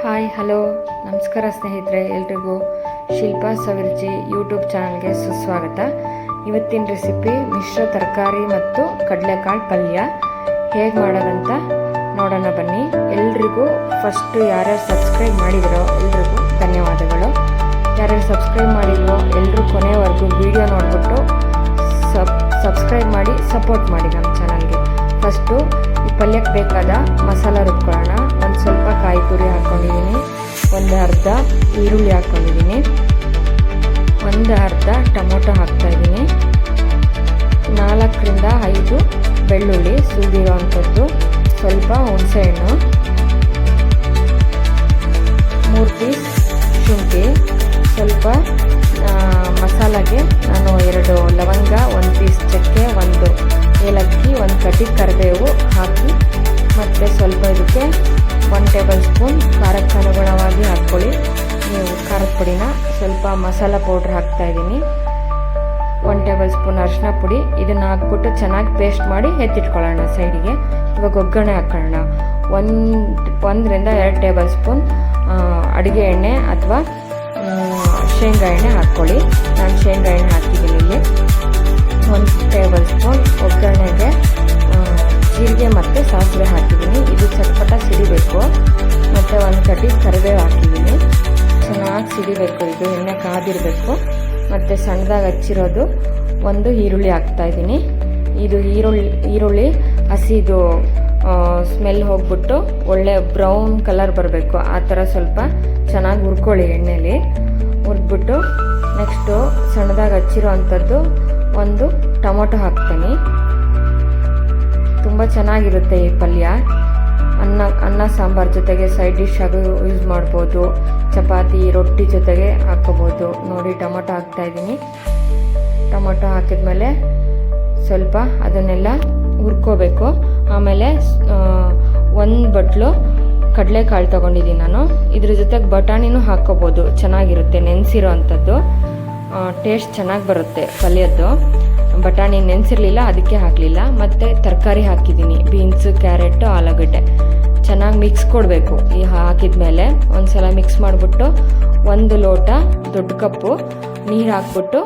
Hi hello ನಮಸ್ಕಾರ ಸ್ನೇಹಿತರೆ, ಎಲ್ರಿಗೂ ಶಿಲ್ಪಾ ಸವಿರ್ಜಿ ಯೂಟ್ಯೂಬ್ ಚಾನಲ್ಗೆ ಸುಸ್ವಾಗತ. ಇವತ್ತಿನ ರೆಸಿಪಿ ಮಿಶ್ರ ತರಕಾರಿ ಮತ್ತು ಕಡಲೆಕಾಳು ಪಲ್ಯ ಹೇಗೆ ಮಾಡೋದಂತ ನೋಡೋಣ ಬನ್ನಿ. ಎಲ್ರಿಗೂ ಫಸ್ಟು ಯಾರ್ಯಾರು ಸಬ್ಸ್ಕ್ರೈಬ್ ಮಾಡಿದರೋ ಎಲ್ರಿಗೂ ಧನ್ಯವಾದಗಳು. ಯಾರ್ಯಾರು ಸಬ್ಸ್ಕ್ರೈಬ್ ಮಾಡಿಲ್ವೋ ಎಲ್ಲರೂ ಕೊನೆವರೆಗೂ ವಿಡಿಯೋ ನೋಡಿಬಿಟ್ಟು ಸಬ್ಸ್ಕ್ರೈಬ್ ಮಾಡಿ ಸಪೋರ್ಟ್ ಮಾಡಿ ನಮ್ಮ ಚಾನಲ್ಗೆ. ಫಸ್ಟು ಈ ಪಲ್ಯಕ್ಕೆ ಬೇಕಾದ ಮಸಾಲ ರುಬ್ಕೊಳ್ಳೋಣ. ಒಂದು ಸ್ವಲ್ಪ ಕಾಯಿ ತುರಿ ಹಾಕ್ಕೊಂಡಿದ್ದೀನಿ, ಒಂದು ಅರ್ಧ ಈರುಳ್ಳಿ ಹಾಕ್ಕೊಂಡಿದ್ದೀನಿ, ಒಂದು ಅರ್ಧ ಟೊಮೊಟೊ ಹಾಕ್ತಾಯಿದ್ದೀನಿ, 4 ರಿಂದ 5 ಬೆಳ್ಳುಳ್ಳಿ ಸುಲಿದಿರೋ ಅಂಥದ್ದು, ಸ್ವಲ್ಪ ಹುಣಸೆಹಣ್ಣು, 3 ಪೀಸ್ ಶುಂಠಿ, ಸ್ವಲ್ಪ ಮಸಾಲಾಗೆ ನಾನು 2 ಲವಂಗ, 1 ಪೀಸ್ ಚಕ್ಕೆ, 1 ಏಲಕ್ಕಿ, 1 ಕಡ್ಡಿ ಕರಿಬೇವು ಹಾಕಿ, ಮತ್ತು ಸ್ವಲ್ಪ ಇದಕ್ಕೆ 1 ಟೇಬಲ್ ಸ್ಪೂನ್ ಖಾರಕ್ಕೆ ಅನುಗುಣವಾಗಿ ಹಾಕ್ಕೊಳ್ಳಿ. ನೀವು ಖಾರದ ಪುಡಿನ ಸ್ವಲ್ಪ ಮಸಾಲ ಪೌಡ್ರ್ ಹಾಕ್ತಾಯಿದ್ದೀನಿ, 1 ಟೇಬಲ್ ಸ್ಪೂನ್ ಅರಿಶಿನ ಪುಡಿ. ಇದನ್ನು ಹಾಕ್ಬಿಟ್ಟು ಚೆನ್ನಾಗಿ ಪೇಸ್ಟ್ ಮಾಡಿ ಎತ್ತಿಟ್ಕೊಳ್ಳೋಣ ಸೈಡಿಗೆ. ಇವಾಗ ಒಗ್ಗರಣೆ ಹಾಕ್ಕೊಳ್ಳೋಣ. 1 ರಿಂದ 2 ಟೇಬಲ್ ಸ್ಪೂನ್ ಅಡುಗೆ ಎಣ್ಣೆ ಅಥವಾ ಶೇಂಗಾ ಎಣ್ಣೆ ಹಾಕ್ಕೊಳ್ಳಿ. ನಾನು ಶೇಂಗಾ ಎಣ್ಣೆ ಹಾಕಿದ್ದೀನಿ ಇಲ್ಲಿ. 1 ಟೇಬಲ್ ಸ್ಪೂನ್ ಒಗ್ಗರಣೆಗೆ ಜೀರಿಗೆ ಮತ್ತು ಸಾಸಿವೆ ಹಾಕಿದ್ದೀನಿ. ಇದು ಚಟ್ಪಟ ಸಿಡಿಬೇಕು. ಮತ್ತು 1 ಕಡ್ಡಿ ಕರಿಬೇವು ಹಾಕಿದ್ದೀನಿ. ಚೆನ್ನಾಗಿ ಸಿಡಿಬೇಕು, ಇದು ಎಣ್ಣೆ ಕಾದಿರಬೇಕು. ಮತ್ತು ಸಣ್ಣದಾಗಿ ಹಚ್ಚಿರೋದು 1 ಈರುಳ್ಳಿ ಹಾಕ್ತಾಯಿದ್ದೀನಿ. ಇದು ಈರುಳ್ಳಿ ಹಸಿದು ಸ್ಮೆಲ್ ಹೋಗ್ಬಿಟ್ಟು ಒಳ್ಳೆ ಬ್ರೌನ್ ಕಲರ್ ಬರಬೇಕು. ಆ ಥರ ಸ್ವಲ್ಪ ಚೆನ್ನಾಗಿ ಹುರ್ಕೊಳ್ಳಿ ಎಣ್ಣೆಲಿ. ಹುರಿದ್ಬಿಟ್ಟು ನೆಕ್ಸ್ಟು ಸಣ್ಣದಾಗಿ ಹಚ್ಚಿರೋ ಅಂಥದ್ದು 1 ಟೊಮೊಟೊ ಹಾಕ್ತೀನಿ. ತುಂಬ ಚೆನ್ನಾಗಿರುತ್ತೆ ಈ ಪಲ್ಯ. ಅನ್ನ ಸಾಂಬಾರು ಜೊತೆಗೆ ಸೈಡ್ ಡಿಶ್ ಆಗಿ ಯೂಸ್ ಮಾಡ್ಬೋದು, ಚಪಾತಿ ರೊಟ್ಟಿ ಜೊತೆಗೆ ಹಾಕ್ಕೋಬೋದು. ನೋಡಿ, ಟೊಮೊಟೊ ಹಾಕ್ತಾಯಿದ್ದೀನಿ. ಟೊಮೊಟೊ ಹಾಕಿದ್ಮೇಲೆ ಸ್ವಲ್ಪ ಅದನ್ನೆಲ್ಲ ಹುರ್ಕೋಬೇಕು. ಆಮೇಲೆ 1 ಬಟ್ಲು ಕಡಲೆಕಾಳು ತೊಗೊಂಡಿದ್ದೀನಿ ನಾನು. ಇದ್ರ ಜೊತೆಗೆ ಬಟಾಣಿನೂ ಹಾಕ್ಕೋಬೋದು, ಚೆನ್ನಾಗಿರುತ್ತೆ. ನೆನೆಸಿರೋ ಅಂಥದ್ದು ಟೇಸ್ಟ್ ಚೆನ್ನಾಗಿ ಬರುತ್ತೆ ಪಲ್ಯದ್ದು. ಬಟಾಣಿ ನೆನೆಸಿರಲಿಲ್ಲ, ಅದಕ್ಕೆ ಹಾಕಲಿಲ್ಲ. ಮತ್ತು ತರಕಾರಿ ಹಾಕಿದ್ದೀನಿ, ಬೀನ್ಸು, ಕ್ಯಾರೆಟು, ಆಲೂಗಡ್ಡೆ. ಚೆನ್ನಾಗಿ ಮಿಕ್ಸ್ ಕೊಡಬೇಕು. ಈ ಹಾಕಿದ್ಮೇಲೆ ಒಂದು ಸಲ ಮಿಕ್ಸ್ ಮಾಡಿಬಿಟ್ಟು 1 ಲೋಟ ದೊಡ್ಡ ಕಪ್ಪು ನೀರು ಹಾಕ್ಬಿಟ್ಟು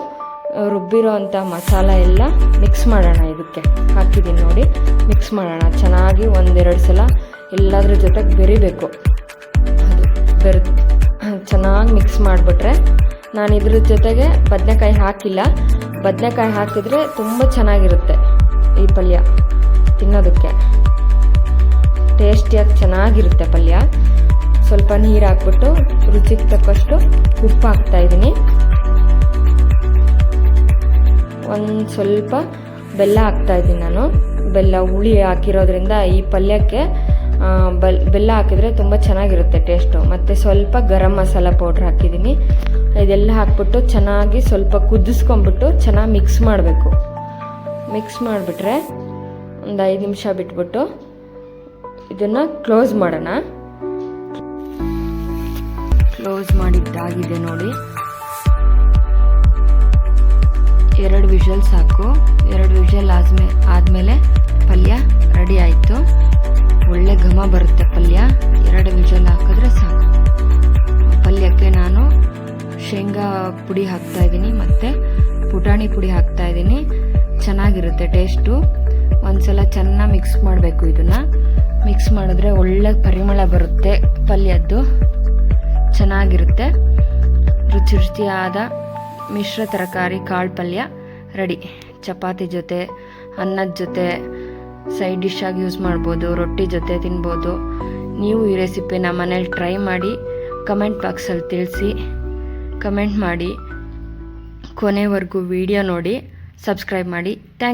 ರುಬ್ಬಿರೋ ಅಂಥ ಮಸಾಲ ಎಲ್ಲ ಮಿಕ್ಸ್ ಮಾಡೋಣ. ಇದಕ್ಕೆ ಹಾಕಿದ್ದೀನಿ ನೋಡಿ, ಮಿಕ್ಸ್ ಮಾಡೋಣ ಚೆನ್ನಾಗಿ. 1-2 ಸಲ ಎಲ್ಲದ್ರ ಜೊತೆಗೆ ಬೆರಿಬೇಕು. ಅದು ಚೆನ್ನಾಗಿ ಮಿಕ್ಸ್ ಮಾಡಿಬಿಟ್ರೆ, ನಾನು ಇದ್ರ ಜೊತೆಗೆ ಬದನೆಕಾಯಿ ಹಾಕಿಲ್ಲ. ಬದನೆಕಾಯಿ ಹಾಕಿದರೆ ತುಂಬ ಚೆನ್ನಾಗಿರುತ್ತೆ ಈ ಪಲ್ಯ, ತಿನ್ನೋದಕ್ಕೆ ಟೇಸ್ಟಿಯಾಗಿ ಚೆನ್ನಾಗಿರುತ್ತೆ ಪಲ್ಯ. ಸ್ವಲ್ಪ ನೀರು ಹಾಕ್ಬಿಟ್ಟು ರುಚಿಗೆ ತಕ್ಕಷ್ಟು ಉಪ್ಪು ಹಾಕ್ತಾಯಿದ್ದೀನಿ. ಒಂದು ಸ್ವಲ್ಪ ಬೆಲ್ಲ ಹಾಕ್ತಾಯಿದ್ದೀನಿ ನಾನು. ಬೆಲ್ಲ ಹುಳಿ ಹಾಕಿರೋದ್ರಿಂದ ಈ ಪಲ್ಯಕ್ಕೆ ಬೆಲ್ಲ ಹಾಕಿದರೆ ತುಂಬ ಚೆನ್ನಾಗಿರುತ್ತೆ ಟೇಸ್ಟು. ಮತ್ತು ಸ್ವಲ್ಪ ಗರಂ ಮಸಾಲ ಪೌಡ್ರ್ ಹಾಕಿದ್ದೀನಿ. ಇದೆಲ್ಲ ಹಾಕ್ಬಿಟ್ಟು ಚೆನ್ನಾಗಿ ಸ್ವಲ್ಪ ಕುದಿಸ್ಕೊಂಬಿಟ್ಟು ಚೆನ್ನಾಗಿ ಮಿಕ್ಸ್ ಮಾಡಬೇಕು. ಮಿಕ್ಸ್ ಮಾಡಿಬಿಟ್ರೆ ಒಂದು 5 ನಿಮಿಷ ಬಿಟ್ಬಿಟ್ಟು ಇದನ್ನು ಕ್ಲೋಸ್ ಮಾಡೋಣ. ಕ್ಲೋಸ್ ಮಾಡಿದ್ದಾಗಿದೆ ನೋಡಿ. 2 ವಿಷಲ್ ಸಾಕು. 2 ವಿಷಲ್ ಆದಮೇಲೆ ಪಲ್ಯ ರೆಡಿ ಆಯಿತು. ಒಳ್ಳೆ ಘಮ ಬರುತ್ತೆ ಪಲ್ಯ. 2 ವಿಷಲ್ ಹಾಕಿದ್ರೆ ಸಾಕು. ಪಲ್ಯಕ್ಕೆ ನಾನು ಶೇಂಗಾ ಪುಡಿ ಹಾಕ್ತಾಯಿದ್ದೀನಿ ಮತ್ತು ಪುಟಾಣಿ ಪುಡಿ ಹಾಕ್ತಾಯಿದ್ದೀನಿ. ಚೆನ್ನಾಗಿರುತ್ತೆ ಟೇಸ್ಟು. ಒಂದ್ಸಲ ಚೆನ್ನಾಗಿ ಮಿಕ್ಸ್ ಮಾಡಬೇಕು. ಇದನ್ನು ಮಿಕ್ಸ್ ಮಾಡಿದ್ರೆ ಒಳ್ಳೆ ಪರಿಮಳ ಬರುತ್ತೆ ಪಲ್ಯದ್ದು, ಚೆನ್ನಾಗಿರುತ್ತೆ. ರುಚಿಯಾದ ಮಿಶ್ರ ತರಕಾರಿ ಕಾಳು ಪಲ್ಯ ರೆಡಿ. ಚಪಾತಿ ಜೊತೆ, ಅನ್ನದ ಜೊತೆ ಸೈಡ್ ಡಿಶ್ ಆಗಿ ಯೂಸ್ ಮಾಡ್ಬೋದು, ರೊಟ್ಟಿ ಜೊತೆ ತಿನ್ಬೋದು. ನೀವು ಈ ರೆಸಿಪಿನ ಮನೇಲಿ ಟ್ರೈ ಮಾಡಿ ಕಮೆಂಟ್ ಬಾಕ್ಸಲ್ಲಿ ತಿಳಿಸಿ. ಕಮೆಂಟ್ ಮಾಡಿ, ಕೊನೆವರೆಗೂ ವಿಡಿಯೋ ನೋಡಿ, ಸಬ್ಸ್ಕ್ರೈಬ್ ಮಾಡಿ. ಥ್ಯಾಂಕ್